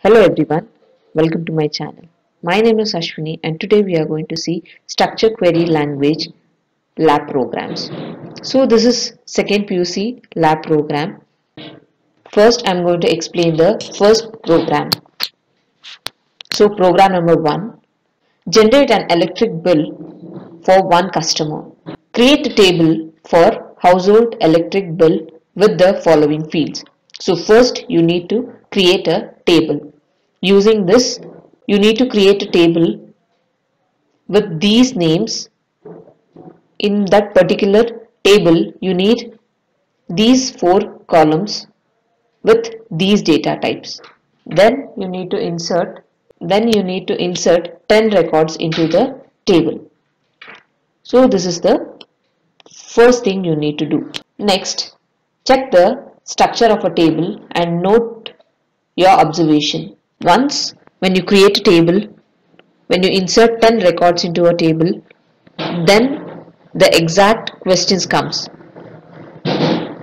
Hello everyone, welcome to my channel. My name is Ashwini and today we are going to see structure query language lab programs. So this is second PUC lab program. First I am going to explain the first program. So program number 1, generate an electric bill for one customer. Create a table for household electric bill with the following fields. So first you need to create a table. Using this, you need to create a table with these names. In that particular table, you need these 4 columns with these data types. Then you need to insert 10 records into the table. So this is the first thing you need to do. Next, check the structure of a table and note your observation. Once when you create a table, when you insert 10 records into a table, then the exact questions comes.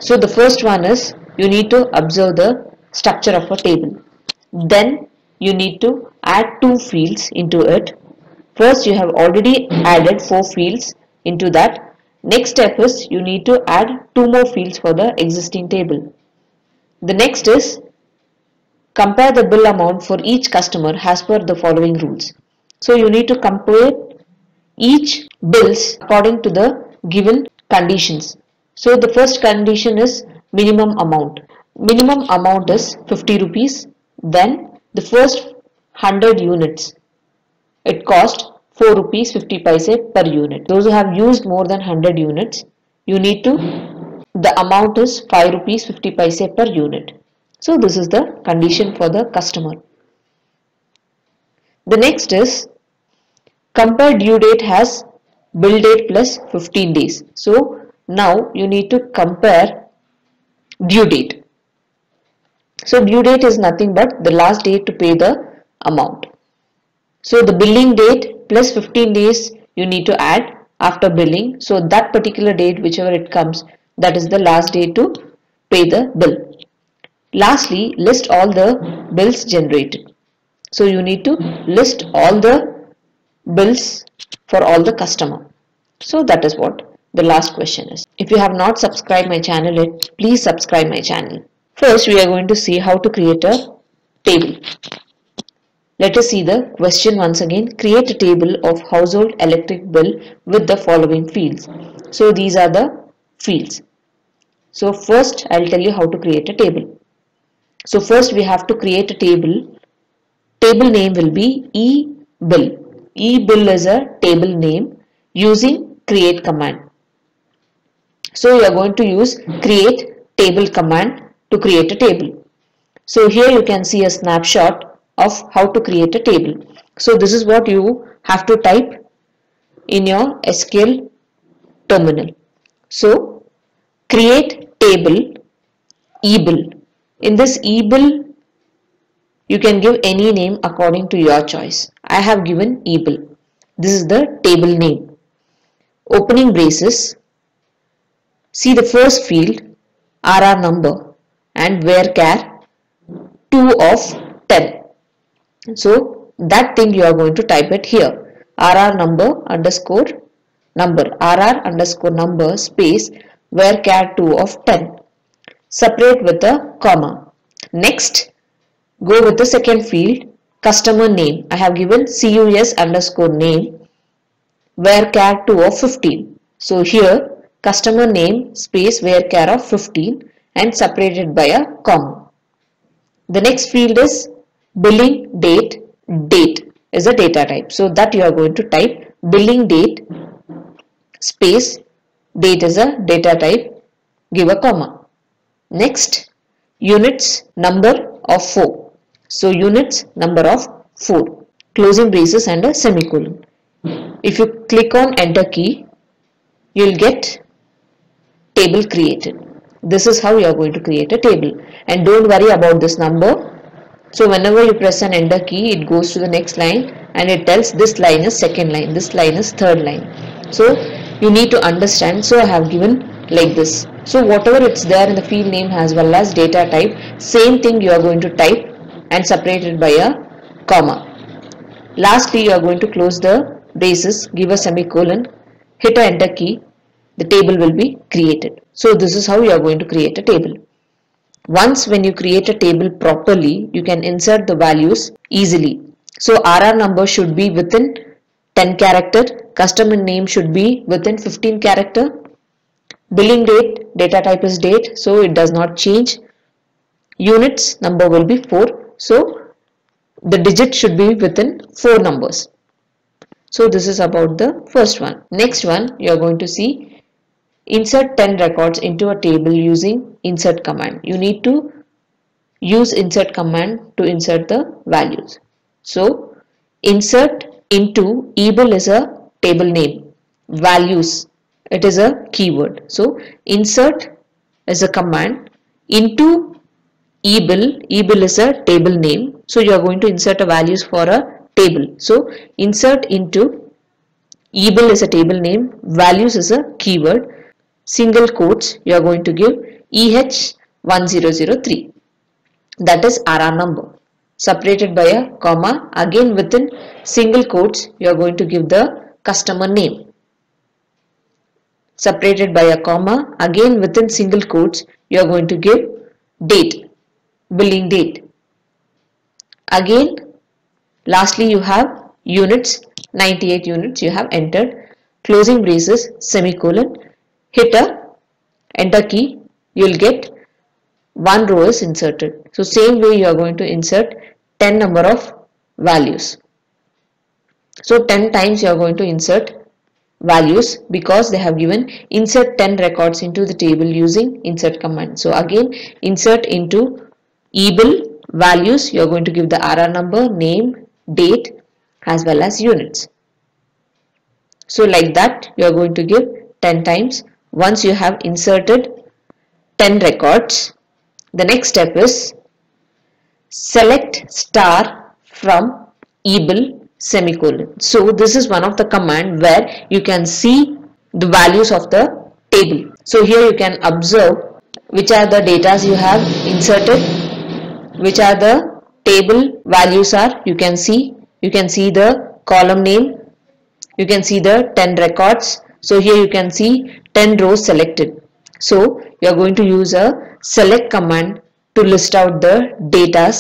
So the first one is you need to observe the structure of a table. Then you need to add 2 fields into it. First you have already added 4 fields into that. Next step is you need to add 2 more fields for the existing table. The next is compare the bill amount for each customer as per the following rules. So you need to compare each bills according to the given conditions. So the first condition is minimum amount. Minimum amount is 50 rupees. Then the first 100 units, it cost 4 rupees 50 paise per unit. Those who have used more than 100 units, the amount is 5 rupees 50 paise per unit. So this is the condition for the customer. The next is compare due date as bill date plus 15 days. So now you need to compare due date. So due date is nothing but the last date to pay the amount. So the billing date plus 15 days you need to add after billing. So that particular date, whichever it comes, that is the last day to pay the bill. Lastly, list all the bills generated. So you need to list all the bills for all the customer. So that is what the last question is. If you have not subscribed my channel yet, please subscribe my channel. First we are going to see how to create a table. Let us see the question once again. Create a table of household electric bill with the following fields. So these are the fields. So first I will tell you how to create a table. So first we have to create a table. Table name will be eBill. eBill is a table name using create command. So you are going to use create table command to create a table. So here you can see a snapshot of how to create a table. So this is what you have to type in your SQL terminal. So create table eBill. In this eBill, you can give any name according to your choice. I have given eBill. This is the table name. Opening braces. See the first field, RR number and where 2 of 10. So that thing you are going to type it here. RR number underscore number. RR underscore number space where 2 of 10. Separate with a comma. Next, go with the second field, customer name. I have given CUS underscore name where 2 of 15. So here customer name space where of 15 and separated by a comma. The next field is billing date. Date is a data type. So that you are going to type billing date space date is a data type, give a comma. Next, units number of 4. So units number of 4. Closing braces and a semicolon. If you click on enter key, you will get table created. This is how you are going to create a table. And don't worry about this number. So whenever you press an enter key, it goes to the next line and it tells this line is second line, this line is third line. So you need to understand. So I have given like this. So whatever it's there in the field name as well as data type, same thing you are going to type and separated by a comma. Lastly, you are going to close the braces, give a semicolon, hit a enter key, the table will be created. So this is how you are going to create a table. Once when you create a table properly, you can insert the values easily. So RR number should be within 10 character, customer name should be within 15 character, billing date, data type is date, so it does not change. Units number will be 4, so the digit should be within 4 numbers. So this is about the first one. Next one, you are going to see insert 10 records into a table using insert command. You need to use insert command to insert the values. So insert into EBIL is a table name, values it is a keyword. So insert is a command into EBIL, EBIL is a table name. So you are going to insert a values for a table. So insert into EBIL is a table name, values is a keyword, single quotes you are going to give EH1003, that is RR number, separated by a comma, again within single quotes you are going to give the customer name, separated by a comma, again within single quotes you are going to give date, billing date. Again lastly you have units, 98 units you have entered, closing braces, semicolon, hit a enter key, you will get one row is inserted. So same way you are going to insert 10 number of values. So 10 times you are going to insert values because they have given insert 10 records into the table using insert command. So again insert into EBIL values, you are going to give the RR number, name, date as well as units. So like that you are going to give 10 times. Once you have inserted 10 records, the next step is select star from EBIL semicolon. So this is one of the command where you can see the values of the table. So here you can observe which are the data you have inserted, which are the table values are, you can see the column name, you can see the 10 records. So here you can see 10 rows selected. So you are going to use a select command to list out the data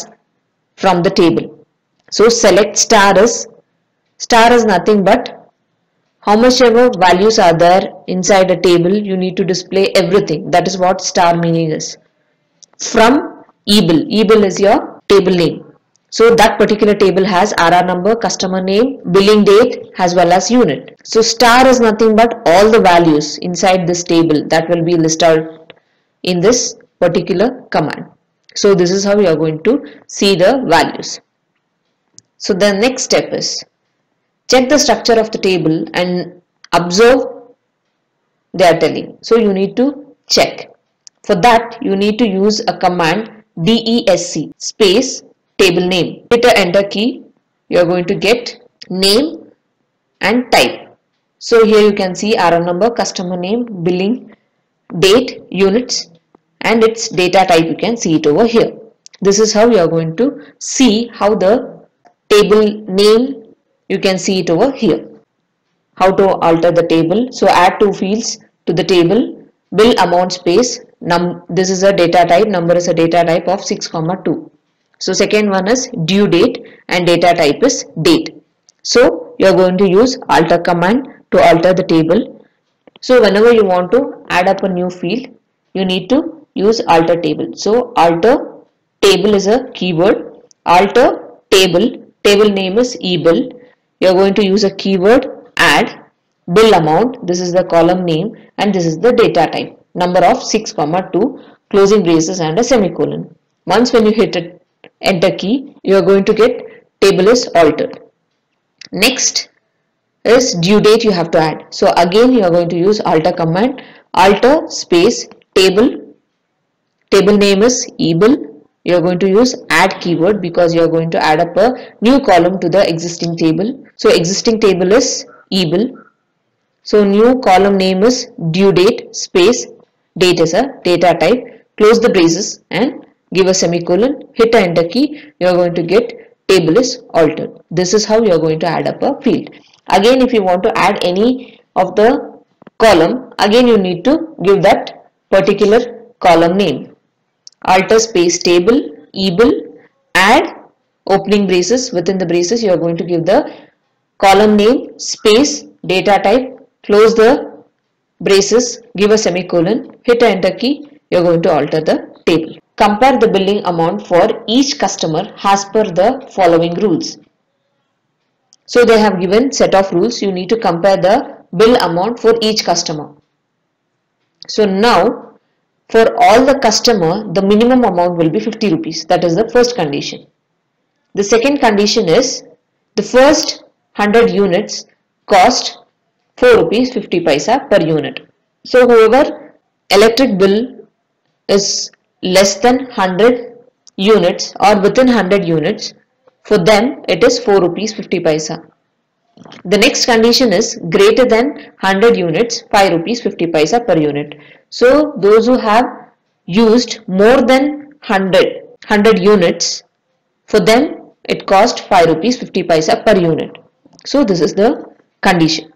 from the table. So select star is nothing but how much ever values are there inside a table, you need to display everything. That is what star meaning is. From EBIL, EBIL is your table name. So that particular table has RR number, customer name, billing date as well as unit. So star is nothing but all the values inside this table that will be listed out in this particular command. So this is how you are going to see the values. So the next step is check the structure of the table and observe they are telling. So you need to check. For that you need to use a command DESC space table name. Hit a enter key, you are going to get name and type. So here you can see RR number, customer name, billing, date, units and its data type, you can see it over here. This is how you are going to see how the table name, you can see it over here. How to alter the table. So add two fields to the table, bill amount space, this is a data type, number is a data type of 6,2. So second one is due date and data type is date. So you are going to use alter command to alter the table. So whenever you want to add up a new field, you need to use alter table. So alter table is a keyword, alter table, table name is EBIL. You are going to use a keyword add, bill amount, this is the column name and this is the data type, number of 6,2, closing braces and a semicolon. Once when you hit it enter key, you are going to get table is altered. Next is due date you have to add. So again you are going to use alter command, alter space table, table name is EBIL. You are going to use add keyword because you are going to add up a new column to the existing table. So existing table is EBIL. So new column name is due date space date is a data type, close the braces and give a semicolon, hit the enter key, you are going to get table is altered. This is how you are going to add up a field. Again, if you want to add any of the column, again you need to give that particular column name. Alter space table, eble, add, opening braces, within the braces you are going to give the column name, space, data type, close the braces, give a semicolon, hit the enter key, you are going to alter the table. Compare the billing amount for each customer as per the following rules. So they have given set of rules. You need to compare the bill amount for each customer. So now for all the customer, the minimum amount will be 50 rupees. That is the first condition. The second condition is the first 100 units cost 4 rupees 50 paisa per unit. So whoever electric bill is less than 100 units or within 100 units, for them it is 4 rupees 50 paisa. The next condition is greater than 100 units, 5 rupees 50 paisa per unit. So those who have used more than 100 units, for them it cost 5 rupees 50 paisa per unit. So this is the condition.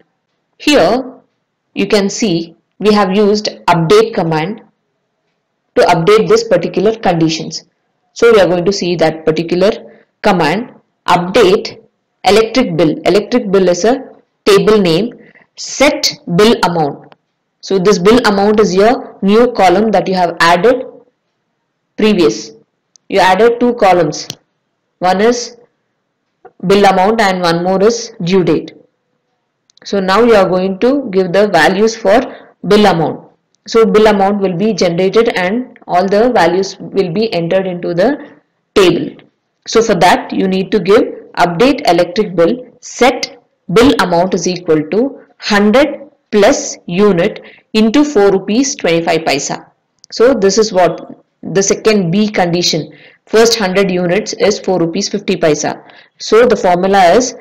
Here you can see we have used update command to update this particular conditions. So we are going to see that particular command, update electric bill. Electric bill is a table name, set bill amount. So this bill amount is your new column that you have added previous. You added two columns. One is bill amount and one more is due date. So now you are going to give the values for bill amount. So bill amount will be generated and all the values will be entered into the table. So for that you need to give update electric bill, set bill amount is equal to 100 plus unit into 4 rupees 25 paisa. So this is what the second B condition. First 100 units is 4 rupees 50 paisa. So the formula is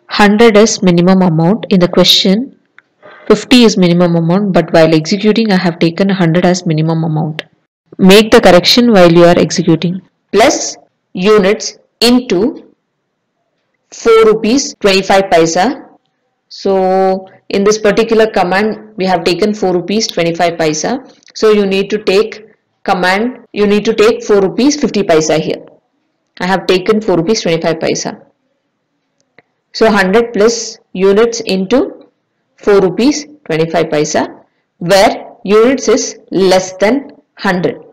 100 is minimum amount. In the question 50 is minimum amount, but while executing I have taken 100 as minimum amount. Make the correction while you are executing. Plus units into 4 rupees 25 paisa. So in this particular command we have taken 4 rupees 25 paisa. So you need to take command, you need to take 4 rupees 50 paisa here. I have taken 4 rupees 25 paisa. So 100 plus units into 4 rupees 25 paisa, where units is less than 100.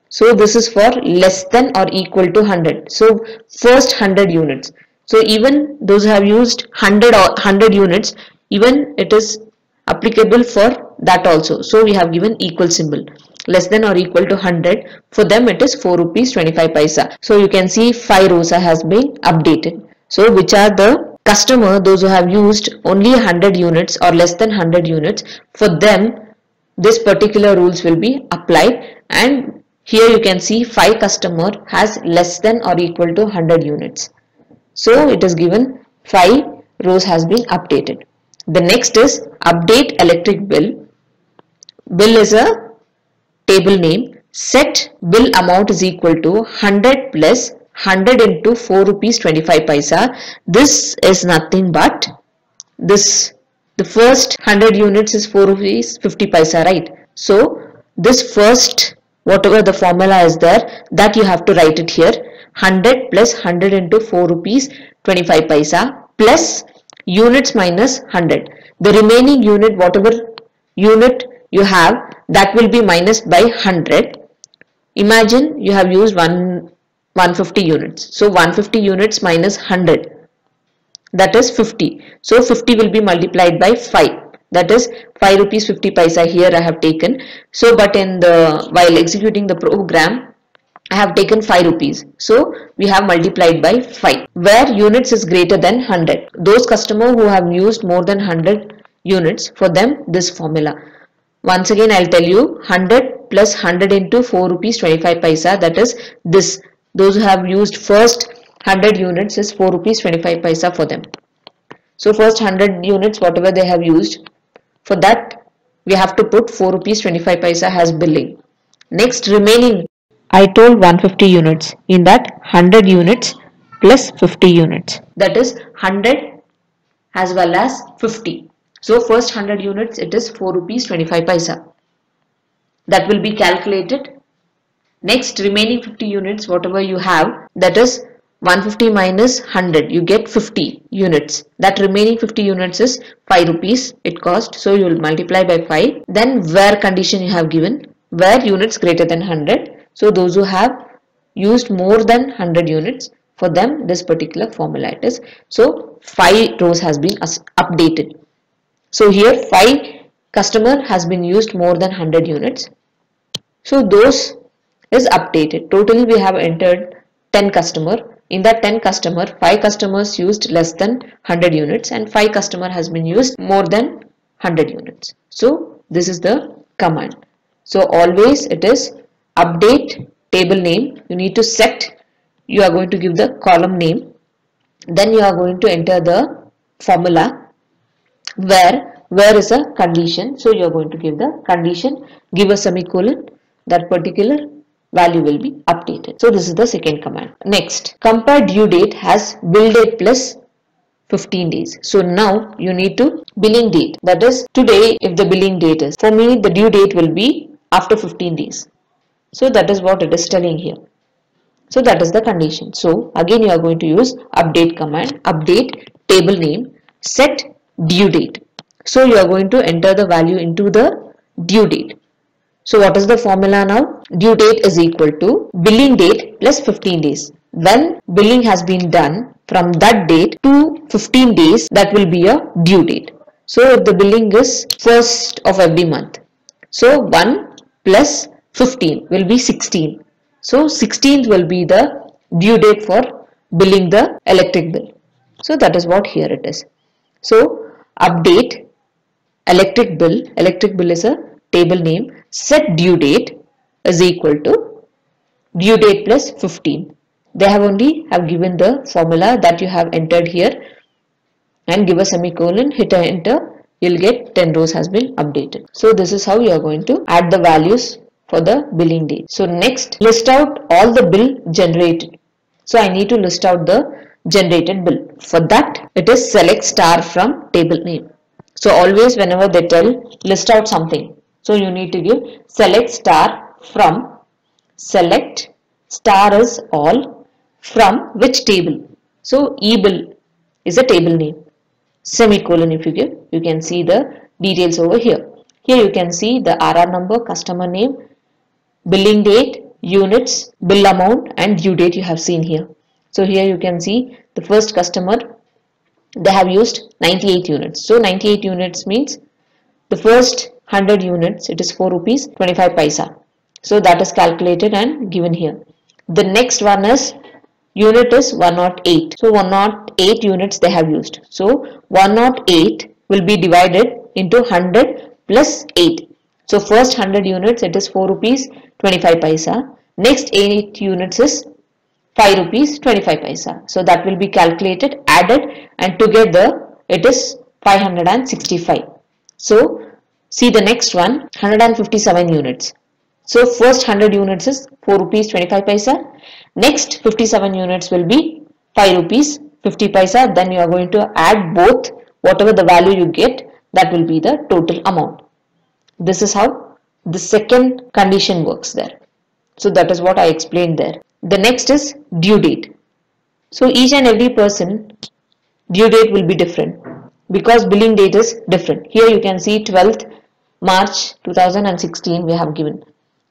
So this is for less than or equal to 100. So first 100 units. So even those who have used 100 units, even it is applicable for that also. So we have given equal symbol. Less than or equal to 100. For them it is 4 rupees 25 paisa. So you can see 5 rows has been updated. So which are the customer, those who have used only 100 units or less than 100 units, for them this particular rules will be applied, and here you can see 5 customer has less than or equal to 100 units. So it is given 5 rows has been updated. The next is update electric bill. Bill is a table name. Set bill amount is equal to 100 plus 100 into 4 rupees 25 paisa. This is nothing but this, the first 100 units is 4 rupees 50 paisa, right? So this first, whatever the formula is there, that you have to write it here. 100 plus 100 into 4 rupees 25 paisa plus units minus 100. The remaining unit, whatever unit you have, that will be minus by 100. Imagine you have used 150 units. So 150 units minus 100, that is 50. So 50 will be multiplied by 5. That is 5 rupees 50 paisa here I have taken. So but in the while executing the program I have taken 5 rupees. So we have multiplied by 5. Where units is greater than 100. Those customers who have used more than 100 units, for them this formula. Once again I'll tell you, 100 plus 100 into 4 rupees 25 paisa, that is this. Those who have used first 100 units is 4 rupees 25 paisa for them. So first 100 units whatever they have used, for that we have to put 4 rupees 25 paisa as billing. Next remaining I told 150 units. In that 100 units plus 50 units. That is 100 as well as 50. So first 100 units it is 4 rupees 25 paisa. That will be calculated. Next remaining 50 units whatever you have, that is 150 minus 100, you get 50 units. That remaining 50 units is 5 rupees it cost. So you will multiply by 5. Then where condition you have given, where units greater than 100. So those who have used more than 100 units, for them this particular formula it is. So 5 rows has been updated. So here 5 customer has been used more than 100 units. So those is updated. Totally we have entered 10 customer. In that 10 customer, 5 customers used less than 100 units and 5 customer has been used more than 100 units. So this is the command. So always it is update table name. You need to set, you are going to give the column name. Then you are going to enter the formula where is a condition. So you are going to give the condition, give a semicolon, that particular value will be updated. So this is the second command. Next, compare due date has bill date plus 15 days. So now you need to billing date. That is today if the billing date is. For me the due date will be after 15 days. So that is what it is telling here. So that is the condition. So again you are going to use update command, update table name, set due date. So you are going to enter the value into the due date. So what is the formula now? Due date is equal to billing date plus 15 days. When billing has been done from that date to 15 days, that will be a due date. So if the billing is 1st of every month. So 1 plus 15 will be 16. So 16th will be the due date for billing the electric bill. So that is what here it is. So update electric bill is a table name, set due date is equal to due date plus 15. They have only have given the formula that you have entered here and give a semicolon, hit enter, you'll get 10 rows has been updated. So this is how you are going to add the values for the billing date. So next, list out all the bill generated. So I need to list out the generated bill. For that, it is select star from table name. So always whenever they tell list out something, so you need to give select star from, select star is all, from which table. So e-bill is a table name. Semicolon if you give, you can see the details over here. Here you can see the RR number, customer name, billing date, units, bill amount and due date you have seen here. So here you can see the first customer, they have used 98 units. So 98 units means the first 100 units it is 4 rupees 25 paisa. So that is calculated and given here. The next one is unit is 108. So 108 units they have used. So 108 will be divided into 100 plus 8. So first 100 units it is 4 rupees 25 paisa. Next 8 units is 5 rupees 25 paisa. So that will be calculated, added and together it is 565. So see the next one, 157 units. So first 100 units is 4 rupees 25 paisa. Next 57 units will be 5 rupees 50 paisa. Then you are going to add both, whatever the value you get, that will be the total amount. This is how the second condition works there. So that is what I explained there. The next is due date. So each and every person due date will be different because billing date is different. Here you can see 12th March 2016 we have given.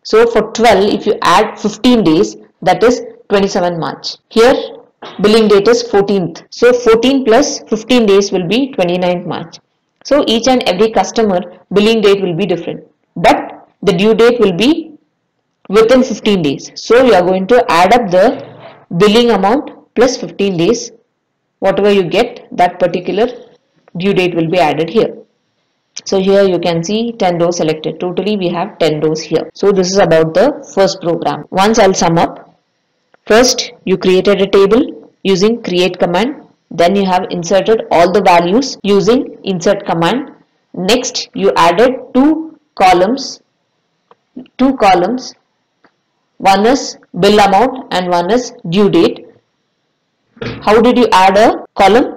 So for 12 if you add 15 days, that is 27 March. Here billing date is 14th. So 14 plus 15 days will be 29th March. So each and every customer billing date will be different, but the due date will be within 15 days. So you are going to add up the billing amount plus 15 days. Whatever you get, that particular due date will be added here. So here you can see 10 rows selected. Totally we have 10 rows here. So this is about the first program. Once I'll sum up. First you created a table using create command. Then you have inserted all the values using insert command. Next you added two columns One is bill amount and one is due date. How did you add a column?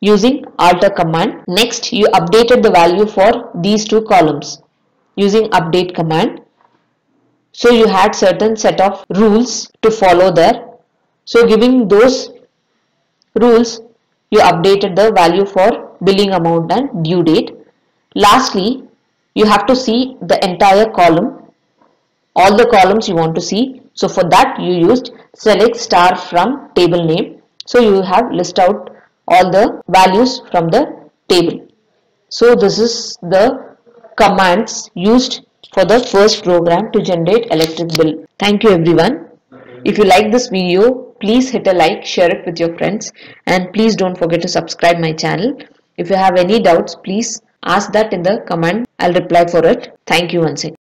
Using alter command. Next, you updated the value for these two columns using update command. So you had certain set of rules to follow there. So giving those rules, you updated the value for billing amount and due date. Lastly, you have to see the entire column, all the columns you want to see. So for that you used select star from table name. So you have list out all the values from the table. So this is the commands used for the first program to generate electric bill. Thank you everyone. If you like this video, please hit a like, share it with your friends, and please don't forget to subscribe my channel. If you have any doubts, please ask that in the comment. I'll reply for it. Thank you once again.